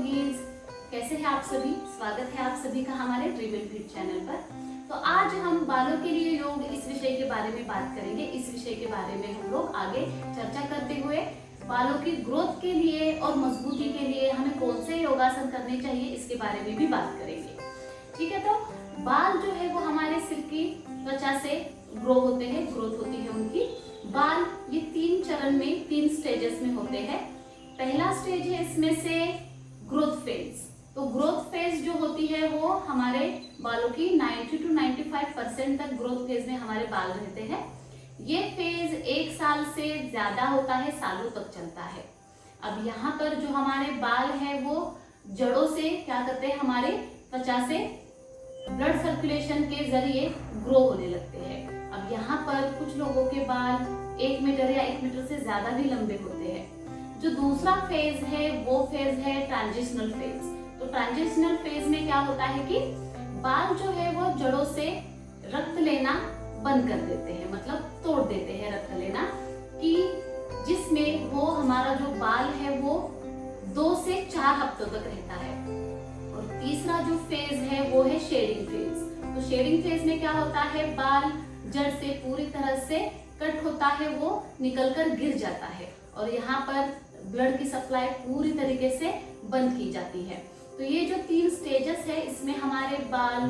Yogis, कैसे हैं आप सभी। स्वागत है आप सभी का हमारे ड्रीम एंड फिट चैनल पर। तो आज हम बालों के लिए योग इस विषय के बारे में बात करेंगे। इस विषय के बारे में हम लोग आगे चर्चा करते हुए बालों की ग्रोथ के लिए और मजबूती के लिए हमें कौन से योगासन करने चाहिए इसके बारे में भी बात करेंगे। ठीक है, तो बाल जो है वो हमारे सिर की त्वचा से ग्रो होते हैं, ग्रोथ होती है उनकी। बाल ये 3 चरण में, 3 स्टेजेस में होते हैं। पहला स्टेज है इसमें से ग्रोथ फेज। तो ग्रोथ फेज जो होती है वो हमारे बालों की 90 to 95% तक ग्रोथ फेज में हमारे बाल रहते हैं। ये फेज 1 साल से ज्यादा होता है, सालों तक चलता है। अब यहाँ पर जो हमारे बाल है वो जड़ों से क्या करते हैं, हमारे त्वचा से ब्लड सर्कुलेशन के जरिए ग्रो होने लगते हैं। अब यहाँ पर कुछ लोगों के बाल 1 मीटर या 1 मीटर से ज्यादा भी लंबे होते हैं। जो दूसरा फेज है वो फेज है ट्रांजिशनल फेज। तो ट्रांजिशनल फेज में क्या होता है कि बाल जो है वो जड़ों से रक्त लेना बंद कर देते हैं, मतलब तोड़ देते हैं रक्त लेना, कि जिसमें वो हमारा जो बाल है वो 2 से 4 हफ्तों तक रहता है। और तीसरा जो फेज है वो है शेडिंग फेज। तो शेडिंग फेज में क्या होता है, बाल जड़ से पूरी तरह से कट होता है, वो निकलकर गिर जाता है और यहाँ पर ब्लड की सप्लाई पूरी तरीके से बंद की जाती है। तो ये जो 3 स्टेजेस है इसमें हमारे बाल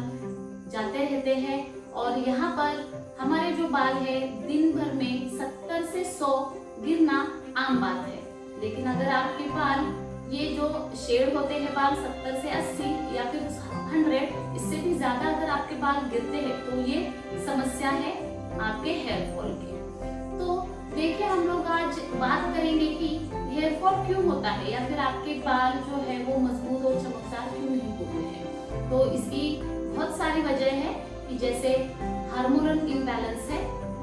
जाते रहते हैं और यहाँ पर हमारे जो बाल है दिन भर में 70 से 100 गिरना आम बात है। लेकिन अगर आपके बाल ये जो शेड होते हैं बाल 70 से 80 या फिर 100, इससे भी ज्यादा अगर आपके बाल गिरते हैं तो ये समस्या है आपके हेयर फॉल की। तो देखिए, हम लोग आज बात करेंगे कि हेयर फॉल क्यों होता है या फिर आपके बाल जो है वो मजबूत और चमकदार क्यों नहीं होते हैं। तो इसकी बहुत सारी वजह है कि जैसे हार्मोनल इम्बैलेंस है,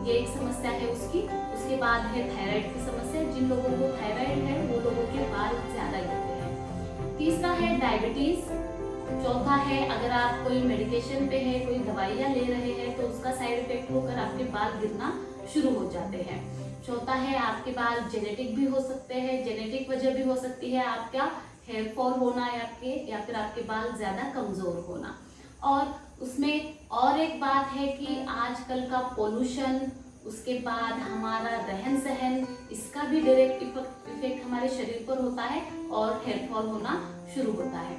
ये एक समस्या है उसकी। उसके बाद है थायराइड की समस्या, जिन लोगों को थायराइड है वो लोगों के बाल ज्यादा गिरते हैं। तीसरा है डायबिटीज। चौथा है अगर आप कोई मेडिकेशन पे है, कोई दवाइयाँ ले रहे हैं तो उसका साइड इफेक्ट होकर आपके बाल गिरना शुरू हो जाते हैं। चौथा है आपके बाल जेनेटिक भी हो सकते हैं, जेनेटिक वजह भी हो सकती है आपका हेयर फॉल होना या फिर आपके बाल ज्यादा कमजोर होना। और उसमें और एक बात है कि आजकल का पोल्यूशन, उसके बाद हमारा रहन सहन, इसका भी डायरेक्ट इफेक्ट हमारे शरीर पर होता है और हेयर फॉल होना शुरू होता है।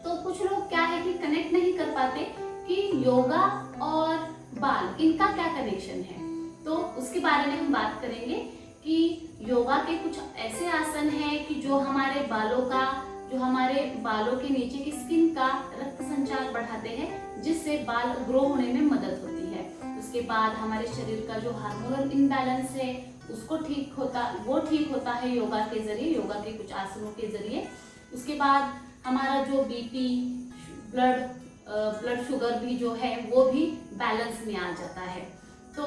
तो कुछ लोग क्या है कि कनेक्ट नहीं कर पाते कि योगा और बाल, इनका क्या कनेक्शन है। तो उसके बारे में हम बात करेंगे कि योगा के कुछ ऐसे आसन हैं कि जो हमारे बालों के नीचे की स्किन का रक्त संचार बढ़ाते हैं, जिससे बाल ग्रो होने में मदद होती है। उसके बाद हमारे शरीर का जो हार्मोनल इम्बैलेंस है उसको ठीक होता है योगा के जरिए, योगा के कुछ आसनों के जरिए। उसके बाद हमारा जो बीपी, ब्लड शुगर भी जो है वो भी बैलेंस में आ जाता है। तो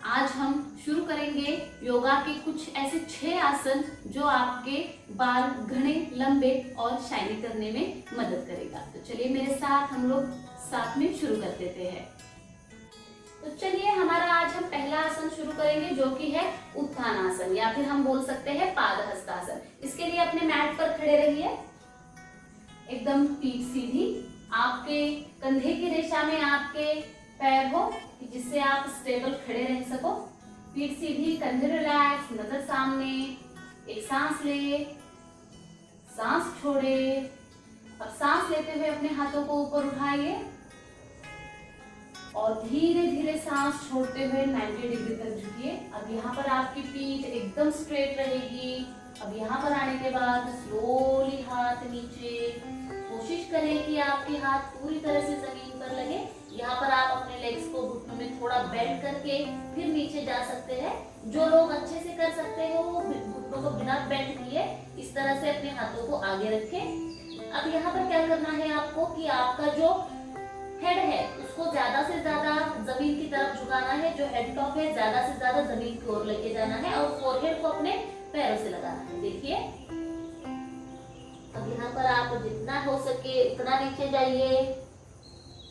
आज हम शुरू करेंगे योगा के कुछ ऐसे 6 आसन जो आपके बाल घने, लंबे और शाइनी करने में मदद करेगा। तो चलिए मेरे साथ हम लोग साथ में शुरू कर देते हैं। तो चलिए हमारा आज हम पहला आसन शुरू करेंगे जो कि है उत्थान आसन या फिर हम बोल सकते हैं पादहस्तासन। इसके लिए अपने मैट पर खड़े रहिए, एकदम पीठ सीधी, आपके कंधे की रेशा में आपके पैर हो जिससे आप स्टेबल खड़े रह सको। पीठ सीधी, कंधे रिलैक्स, नजर सामने। एक सांस ले, सांस छोड़े। अब सांस लेते हुए अपने हाथों को ऊपर उठाइए और धीरे धीरे सांस छोड़ते हुए 90 डिग्री तक झुकिए। अब यहाँ पर आपकी पीठ एकदम स्ट्रेट रहेगी। अब यहाँ पर आने के बाद स्लोली हाथ नीचे, कोशिश करें कि आपके हाथ पूरी तरह से जमीन पर लगे। यहाँ पर आप अपने लेग्स को घुटनों में थोड़ा बेंड करके फिर नीचे जा सकते हैं। जो लोग अच्छे से कर सकते हैं वो घुटनों को बिना बेंड किए इस तरह से अपने हाथों को आगे रखें। अब यहाँ पर क्या करना है आपको कि आपका जो हेड है उसको ज्यादा से ज्यादा जमीन की तरफ झुकाना है। जो हेड टॉप है ज्यादा से ज्यादा जमीन की ओर लेके जाना है और फोरहेड को अपने पैरों से लगाना है। देखिए, अब यहाँ पर आप जितना हो सके उतना नीचे जाइए,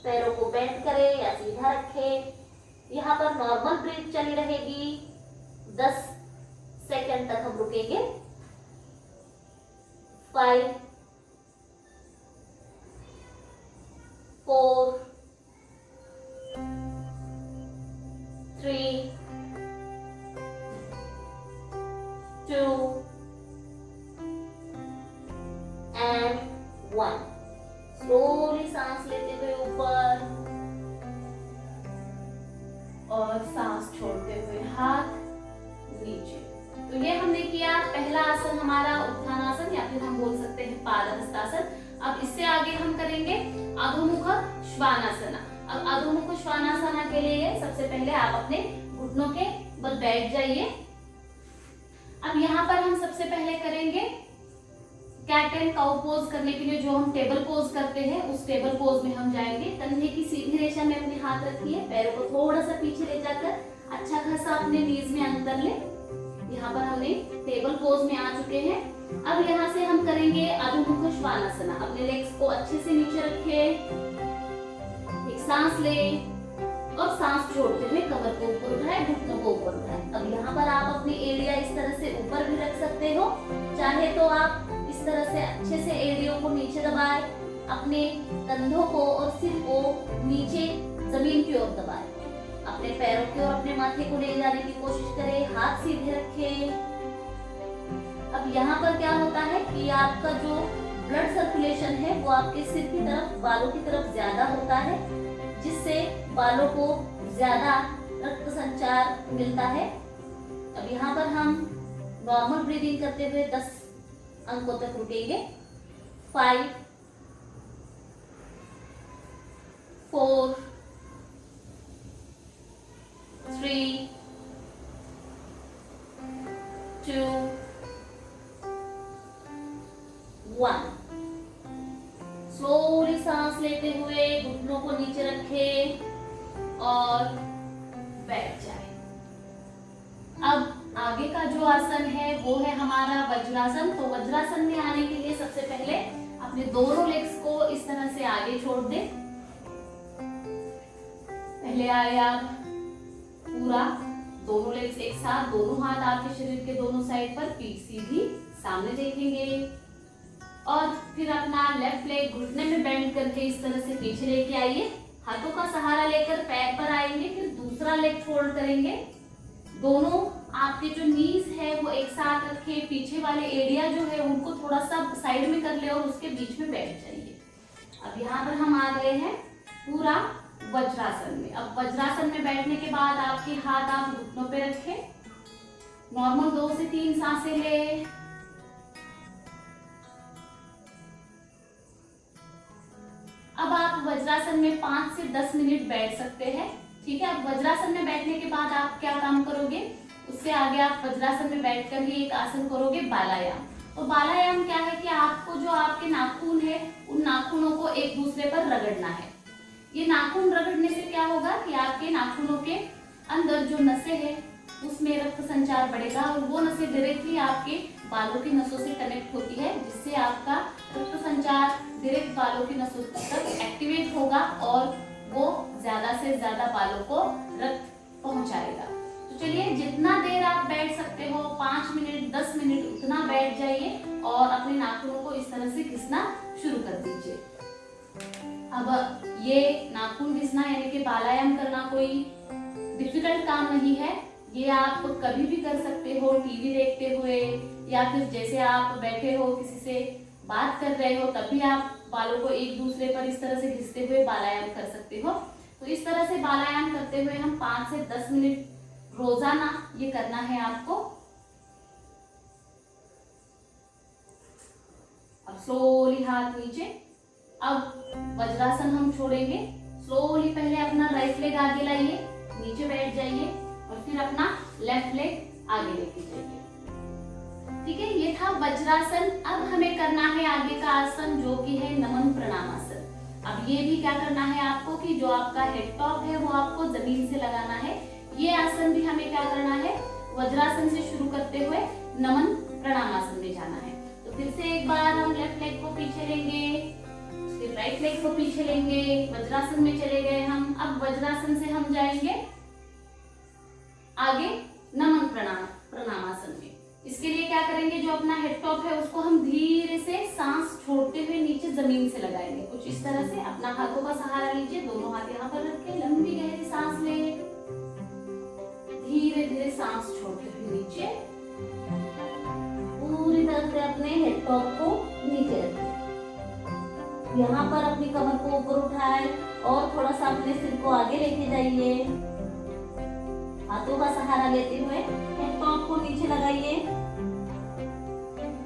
पैरों को बेंड करें या सीधा रखें। यहाँ पर नॉर्मल ब्रीथ चली रहेगी, 10 सेकंड तक हम रुकेंगे। 5, 1। स्लोली सांस लेते हुए ऊपर और सांस छोड़ते हुए हाथ नीचे। तो ये हमने किया पहला आसन हमारा उत्थानासन या फिर हम बोल सकते हैं पादहस्तासन। अब इससे आगे हम करेंगे अधोमुख श्वानासना। अब अधोमुख श्वानासना के लिए सबसे पहले आप अपने घुटनों के बल बैठ जाइए। अब यहाँ पर हम सबसे पहले करेंगे कैट एंड काउ पोज करने के लिए जो हम टेबल पोज करते हैं उस टेबल पोज में हम जाएंगे। कंधे की सीधी रेखा में अपने हाथ रखिए, पैरों को थोड़ा सा पीछे ले जाकर अच्छा खासा अपने नीज में अंतर ले। यहाँ पर हमने टेबल पोज में आ चुके हैं। अब यहाँ से हम करेंगे अधोमुख श्वानासना। अपने लेग्स को अच्छे से नीचे रखे, एक सांस ले और सांस छोड़ते हुए कमर को ऊपर उठाए, घुटनों को ऊपर उठाए। अब यहाँ पर आप अपनी एड़ियां इस तरह से ऊपर भी रख सकते हो, चाहे तो आप इस तरह से अच्छे से एड़ियों को नीचे दबाए, अपने कंधों को और सिर को नीचे जमीन की ओर दबाए, अपने पैरों की ओर अपने माथे को ले जाने की कोशिश करें, हाथ सीधे रखें। अब यहाँ पर क्या होता है कि आपका जो ब्लड सर्कुलेशन है वो आपके सिर की तरफ, बालों की तरफ ज्यादा होता है, जिससे बालों को ज्यादा रक्त संचार मिलता है। अब यहाँ पर हम नॉर्मल ब्रीदिंग करते हुए 10 अंकों तक रुकेंगे। 5 4 3 2 1। स्लोली सांस लेते हुए घुटनों को नीचे रखें और बैठ जाए। अब आगे का जो आसन है वो है हमारा वज्रासन। तो वज्रासन में आने के लिए सबसे पहले अपने दोनों लेग्स को इस तरह से आगे छोड़ दें। पहले आए आप पूरा दोनों लेग्स एक साथ, दोनों हाथ आपके शरीर के दोनों साइड पर, पीठ सीधी सामने देखेंगे और फिर अपना लेफ्ट लेग घुटने में बेंड करके इस तरह से पीछे लेके आइए। हाथों का सहारा लेकर पैर पर आएंगे, फिर दूसरा लेग फोल्ड करेंगे। दोनों आपके जो नीज है वो एक साथ रखे, पीछे वाले एरिया जो है उनको थोड़ा सा साइड में कर ले और उसके बीच में बैठ जाइए। अब यहाँ पर हम आ गए हैं पूरा वज्रासन में। अब वज्रासन में बैठने के बाद आपके हाथ आप घुटनों पे रखें, नॉर्मल 2 से 3 सांसें ले। अब आप वज्रासन में 5 से 10 मिनट बैठ सकते हैं, ठीक है। अब वज्रासन में बैठने के बाद आप क्या काम करोगे, उससे आगे आप वज्रासन में बैठकर ही एक आसन करोगे बालायाम। तो बालायाम क्या है कि आपको जो आपके नाखून है उन नाखूनों को एक दूसरे पर रगड़ना है। ये नाखून रगड़ने से क्या होगा कि आपके नाखूनों के अंदर जो नसें हैं उसमें रक्त संचार बढ़ेगा और वो नसें डायरेक्टली आपके बालों की नसों से कनेक्ट होती है, जिससे आपका रक्त संचार डायरेक्ट बालों की नसों तक एक्टिवेट होगा और वो ज्यादा से ज्यादा बालों को रक्त पहुंचाएगा। तो चलिए, जितना देर आप बैठ सकते हो, 5 मिनट 10 मिनट, उतना बैठ जाइए और अपने नाखूनों को इस तरह से घिसना शुरू कर दीजिए। अब ये नाखून घिसना यानी कि बालायाम करना कोई डिफिकल्ट काम नहीं है। ये आप कभी भी कर सकते हो, टीवी देखते हुए या फिर जैसे आप बैठे हो किसी से बात कर रहे हो तब भी आप बालों को एक दूसरे पर इस तरह से घिसते हुए बालायाम कर सकते हो। तो इस तरह से बालायाम करते हुए हम 5 से 10 मिनट रोजाना ये करना है आपको। अब स्लोली हाथ नीचे। अब वज्रासन हम छोड़ेंगे। स्लोली पहले अपना राइट लेग आगे लाइए, नीचे बैठ जाइए और फिर अपना लेफ्ट लेग आगे लेके जाइए। ठीक है, ये था वज्रासन। अब हमें करना है आगे का आसन जो कि है नमन प्रणामासन। अब ये भी क्या करना है आपको कि जो आपका हेड टॉप है वो आपको जमीन से लगाना है। ये आसन भी हमें क्या करना है, वज्रासन से शुरू करते हुए नमन प्रणामासन में जाना है। तो फिर से एक बार हम लेफ्ट लेग को पीछे लेंगे, फिर राइट लेग को पीछे लेंगे, वज्रासन में चले गए हम। अब वज्रासन से हम जाएंगे आगे नमन प्रणामासन में। इसके लिए क्या करेंगे, जो अपना हेड टॉप है उसको हम धीरे से सांस छोड़ते हुए नीचे जमीन से लगाएंगे, कुछ इस तरह से। अपना हाथों का सहारा लीजिए, दोनों हाथ यहाँ पर रखें, लंबी गहरी सांस ले, धीरे धीरे सांस छोड़ते हुए नीचे पूरी तरह से अपने हेड टॉप को नीचे रखें। यहाँ पर अपनी कमर को ऊपर उठाए और थोड़ा सा अपने सिर को आगे लेके जाइए। हाथों का सहारा लेते हुए हेड टॉप को नीचे लगाइए।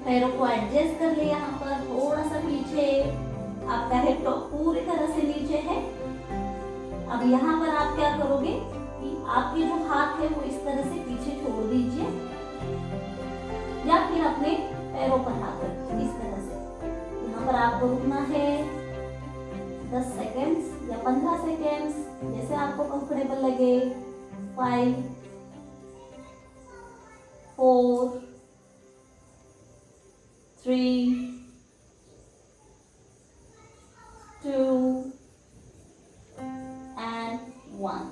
पैरों को एडजस्ट कर ले, यहाँ पर थोड़ा सा पीछे। आपका हेड टॉप पूरी तरह से नीचे है। अब यहाँ पर आप क्या करोगे कि आपके जो हाथ है वो इस तरह से पीछे छोड़ दीजिए या फिर अपने पैरों पर हाथ रखिए इस तरह से। यहाँ पर आपको रुकना है 10 सेकेंड्स या 15 सेकेंड्स, जैसे आपको कंफर्टेबल लगे। 5 4 3 2 and 1।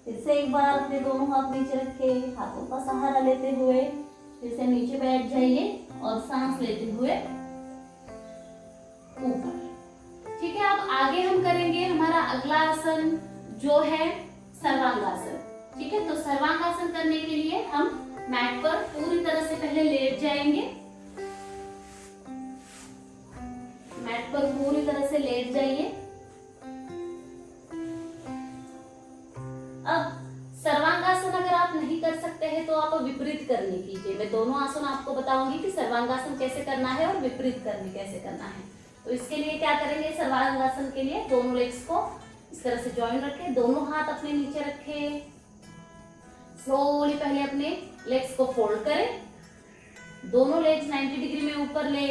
फिर से एक बार अपने दोनों हाथ नीचे रखे, हाथों का सहारा लेते हुए फिर से नीचे बैठ जाइए और सांस लेते हुए ऊपर। ठीक है, अब आगे हम करेंगे हमारा अगला आसन जो है सर्वांगासन। ठीक है, तो सर्वांगासन करने के लिए हम मैट पर पूरी तरह से पहले लेट जाएंगे। मैट पर पूरी तरह से लेट जाइए। अब सर्वांगासन अगर आप नहीं कर सकते हैं तो आप विपरीत करनी कीजिए। मैं दोनों आसन आपको बताऊंगी कि सर्वांगासन कैसे करना है और विपरीत करने कैसे करना है। तो इसके लिए क्या करेंगे, सर्वांगासन के लिए दोनों लेग्स को इस तरह से जॉइन रखें, दोनों हाथ अपने नीचे रखें। स्लोली पहले अपने लेग्स को फोल्ड करें, दोनों लेग्स 90 डिग्री में ऊपर ले।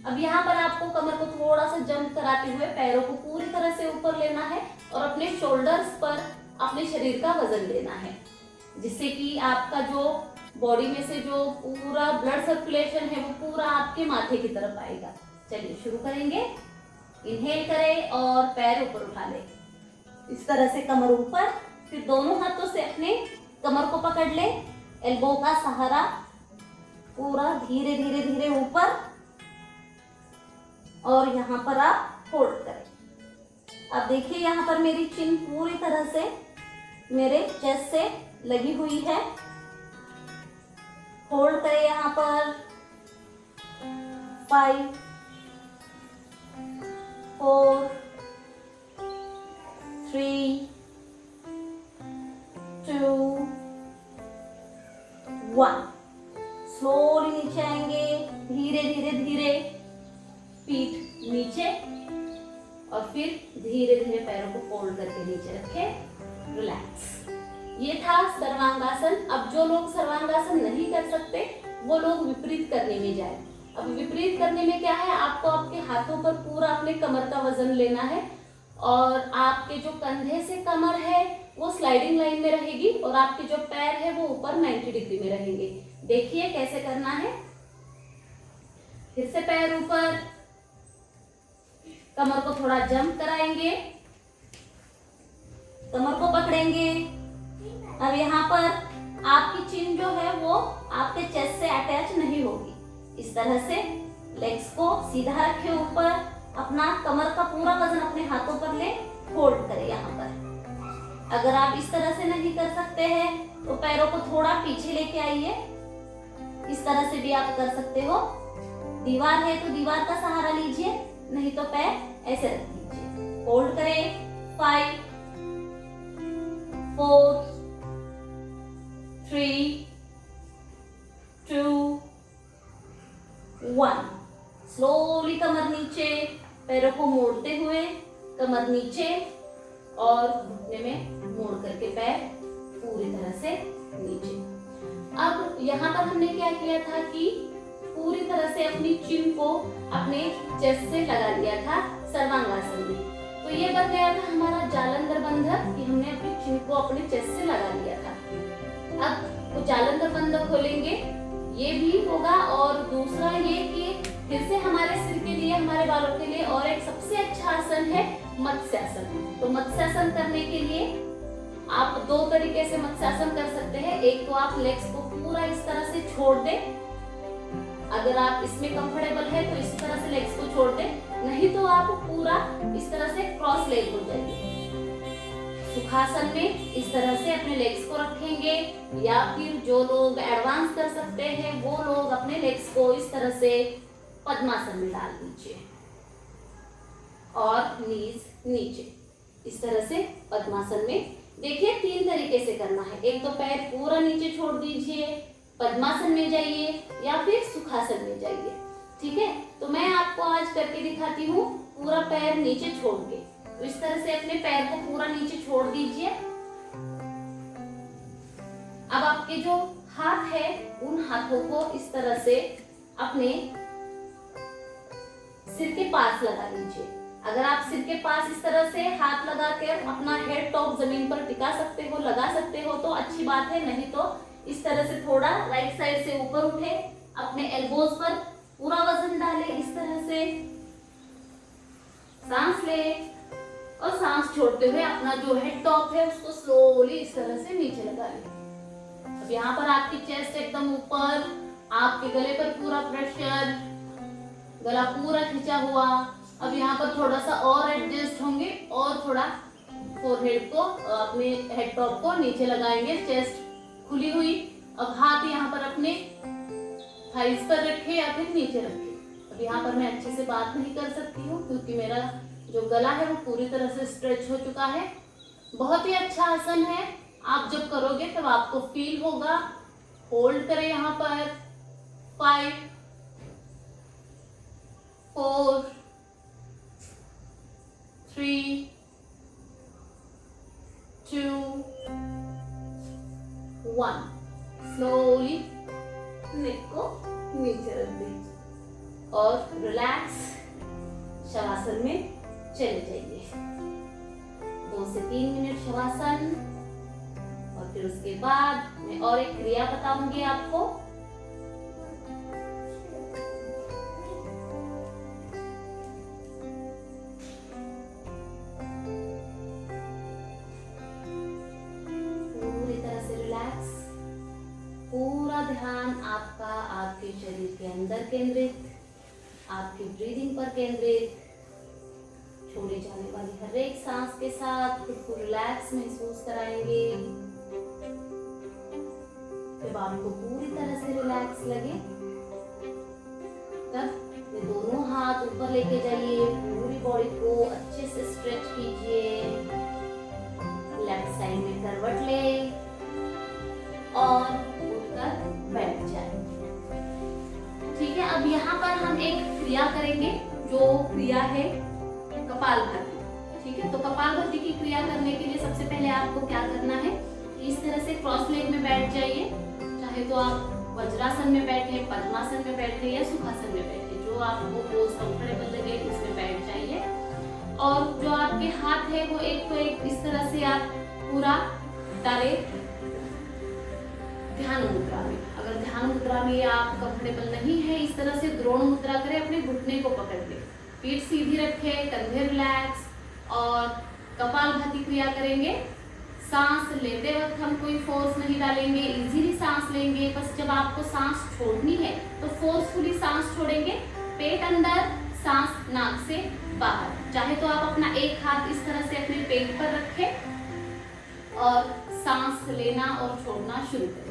अब यहाँ पर आपको कमर को थोड़ा सा जंप कराते हुए पैरों को पूरी तरह से ऊपर लेना है और अपने शोल्डर्स पर अपने शरीर का वजन लेना है, जिससे कि आपका जो बॉडी में से जो पूरा ब्लड सर्कुलेशन है वो पूरा आपके माथे की तरफ आएगा। चलिए शुरू करेंगे। इनहेल करें और पैर ऊपर उठा ले इस तरह से, कमर ऊपर। फिर दोनों हाथों से अपने कमर को पकड़ ले, एल्बो का सहारा पूरा धीरे धीरे धीरे ऊपर और यहाँ पर आप होल्ड करें। अब देखिए यहाँ पर मेरी चिन पूरी तरह से मेरे चेस्ट से लगी हुई है। होल्ड करें यहाँ पर 5 4 3 2 1। स्लोली नीचे आएंगे, धीरे धीरे धीरे पीठ नीचे और फिर धीरे धीरे पैरों को फोल्ड करके नीचे रखें, रिलैक्स। ये था सर्वांगासन। अब जो लोग सर्वांगासन नहीं कर सकते वो लोग विपरीत करने में जाए। अब विपरीत करने में क्या है, आपको आपके हाथों पर पूरा अपने कमर का वजन लेना है और आपके जो कंधे से कमर है वो स्लाइडिंग लाइन में रहेगी और आपके जो पैर है वो ऊपर 90 डिग्री में रहेंगे। देखिए कैसे करना है। फिर से पैर ऊपर, कमर को थोड़ा जंप कराएंगे, कमर को पकड़ेंगे। अब यहाँ पर आपकी चिन जो है वो आपके चेस्ट से अटैच नहीं होगी। इस तरह से लेग्स को सीधा रखें ऊपर, अपना कमर का पूरा वजन अपने हाथों पर ले, होल्ड करें यहाँ पर। अगर आप इस तरह से नहीं कर सकते हैं तो पैरों को थोड़ा पीछे लेके आइए, इस तरह से भी आप कर सकते हो। दीवार है तो दीवार का सहारा लीजिए, नहीं तो पैर ऐसे रख दीजिए। होल्ड करें 5 4 3 2 1। स्लोली कमर नीचे, पैरों को मोड़ते हुए कमर नीचे और घुटने में मोड़ करके पैर पूरी तरह से नीचे। अब यहाँ पर हमने क्या किया था कि पूरी तरह से अपनी चिन को अपने चेस्ट से लगा लिया था सर्वांगासन में। तो ये बन गया था हमारा जालंधर बंधक कि हमने अपनी चिन को अपने चेस्ट से लगा लिया था। अब वो जालंधर बंधक खोलेंगे, ये भी होगा। और दूसरा ये कि फिर से हमारे सिर के लिए, हमारे बालों के लिए और एक सबसे अच्छा आसन है मत्स्यासन। तो मत्स्यासन करने के लिए आप दो तरीके से मत्स्यासन कर सकते हैं। एक तो आप लेग्स को पूरा इस तरह से छोड़ दें, अगर आप इसमें कंफर्टेबल है तो इस तरह से लेग्स को छोड़ दें, नहीं तो आप पूरा इस तरह से क्रॉस लेग हो जाइए। सुखासन में इस तरह से अपने लेग्स को रखेंगे, या फिर जो लोग एडवांस कर सकते हैं वो लोग अपने लेग्स को इस तरह से पद्मासन में डाल दीजिए। और नीज नीचे। इस तरह से पद्मासन में देखिए 3 तरीके से करना है। एक तो पैर पूरा नीचे छोड़ दीजिए, पद्मासन में जाइए या फिर सुखासन में जाइए। ठीक है, तो मैं आपको आज करके दिखाती हूँ पूरा पैर नीचे छोड़ के। तो इस तरह से अपने पैर को पूरा नीचे छोड़ दीजिए। अब आपके जो हाथ है उन हाथों को इस तरह से अपने सिर के पास लगा लीजिए। अगर आप सिर के पास इस तरह से हाथ लगाकर अपना हेड टॉप जमीन पर टिका सकते हो, लगा सकते हो तो अच्छी बात है, नहीं तो इस तरह से थोड़ा राइट साइड से ऊपर उठे, अपने एल्बोज पर पूरा वजन डाले, इस तरह से सांस ले और सांस छोड़ते हुए अपना जो हेड टॉप है उसको स्लोली इस तरह से नीचे लगा ले। अब यहाँ पर आपकी चेस्ट एकदम ऊपर, आपके गले पर पूरा प्रेशर, गला पूरा खिंचा हुआ। अब यहाँ पर थोड़ा सा और एडजस्ट होंगे और थोड़ा फोरहेड को, अपने हेड टॉप को नीचे लगाएंगे, चेस्ट खुली हुई। अब हाथ यहाँ पर अपने थाइस पर रखे या फिर नीचे रखे। अब यहाँ पर मैं अच्छे से बात नहीं कर सकती हूँ क्योंकि मेरा जो गला है वो पूरी तरह से स्ट्रेच हो चुका है। बहुत ही अच्छा आसन है, आप जब करोगे तब आपको फील होगा। होल्ड करें यहाँ पर 5 4 3 2 1। स्लोली नेक को नीचे रख दीजिए और रिलैक्स शवासन में चले जाइए। 2 से 3 मिनट शवासन और फिर उसके बाद मैं और एक क्रिया बताऊंगी आपको। पूरी तरह से रिलैक्स, पूरा ध्यान आपका आपके शरीर के अंदर केंद्रित, आपकी ब्रीदिंग पर केंद्रित। छोड़ी जाने वाली हर एक सांस के साथ खुद को रिलैक्स महसूस कराएंगे। जब आपको पूरी तरह से रिलैक्स लगे तब ये दोनों हाथ ऊपर लेके जाइए, पूरी बॉडी को अच्छे से स्ट्रेच कीजिए। लेफ्ट साइड में करवट ले और उठकर बैठ जाए। ठीक है, अब यहाँ पर हम एक क्रिया करेंगे जो क्रिया है कपालभाति। ठीक है, तो कपालभाति की क्रिया करने के लिए सबसे पहले आपको क्या करना है, इस तरह से क्रॉस लेग में बैठ जाइए। चाहे तो आप वज्रासन में बैठे, पद्मासन में बैठे या सुखासन में बैठे, जो आपको पोज कंफर्टेबल लगे उसमें बैठ जाइए। और जो आपके हाथ है वो एक तो एक इस तरह से आप पूरा डायरेक्ट ध्यान मुद्रा में, अगर ध्यान मुद्रा में आप कंफर्टेबल नहीं है, इस तरह से द्रोण मुद्रा करें, अपने घुटने को पकड़ ले, पीठ सीधी रखे, कंधे रिलैक्स और कपालभाति क्रिया करेंगे। सांस लेते वक्त हम कोई फोर्स नहीं डालेंगे, इजीली सांस लेंगे। बस जब आपको सांस छोड़नी है तो फोर्सफुली सांस छोड़ेंगे, पेट अंदर, सांस नाक से बाहर। चाहे तो आप अपना एक हाथ इस तरह से अपने पेट पर रखें और सांस लेना और छोड़ना शुरू करें।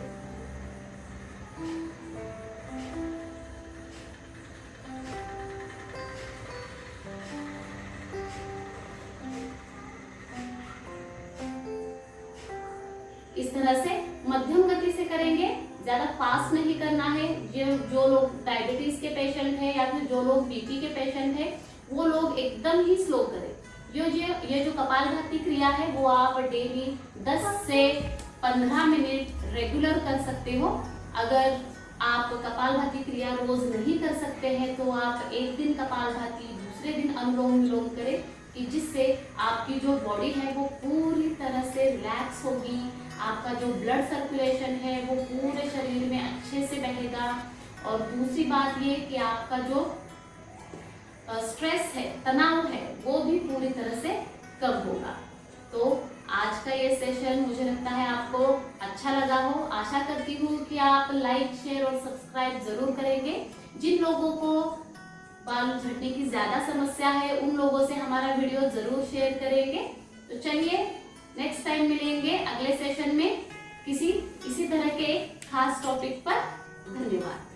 इस तरह से मध्यम गति से करेंगे, ज्यादा फास्ट नहीं करना है। जो लोग डायबिटीज के पेशेंट है या फिर जो लोग बीपी के पेशेंट है वो लोग एकदम ही स्लो करें। ये जो कपालभाति क्रिया है वो आप डेली 10 से 15 मिनट रेगुलर कर सकते हो। अगर आप कपालभाति क्रिया रोज नहीं कर सकते हैं तो आप एक दिन कपालभाति, दूसरे दिन अनुलोम विलोम करें कि जिससे आपकी जो बॉडी है वो पूरी तरह से रिलैक्स होगी। आपका जो ब्लड सर्कुलेशन है वो पूरे शरीर में अच्छे से बहेगा। और दूसरी बात ये कि आपका जो स्ट्रेस है, तनाव है, वो भी पूरी तरह से कम होगा। तो आज का ये सेशन मुझे लगता है आपको अच्छा लगा हो। आशा करती हूँ कि आप लाइक, शेयर और सब्सक्राइब जरूर करेंगे। जिन लोगों को बाल झड़ने की ज्यादा समस्या है उन लोगों से हमारा वीडियो जरूर शेयर करेंगे। तो चलिए नेक्स्ट टाइम मिलेंगे अगले सेशन में इसी तरह के खास टॉपिक पर। धन्यवाद।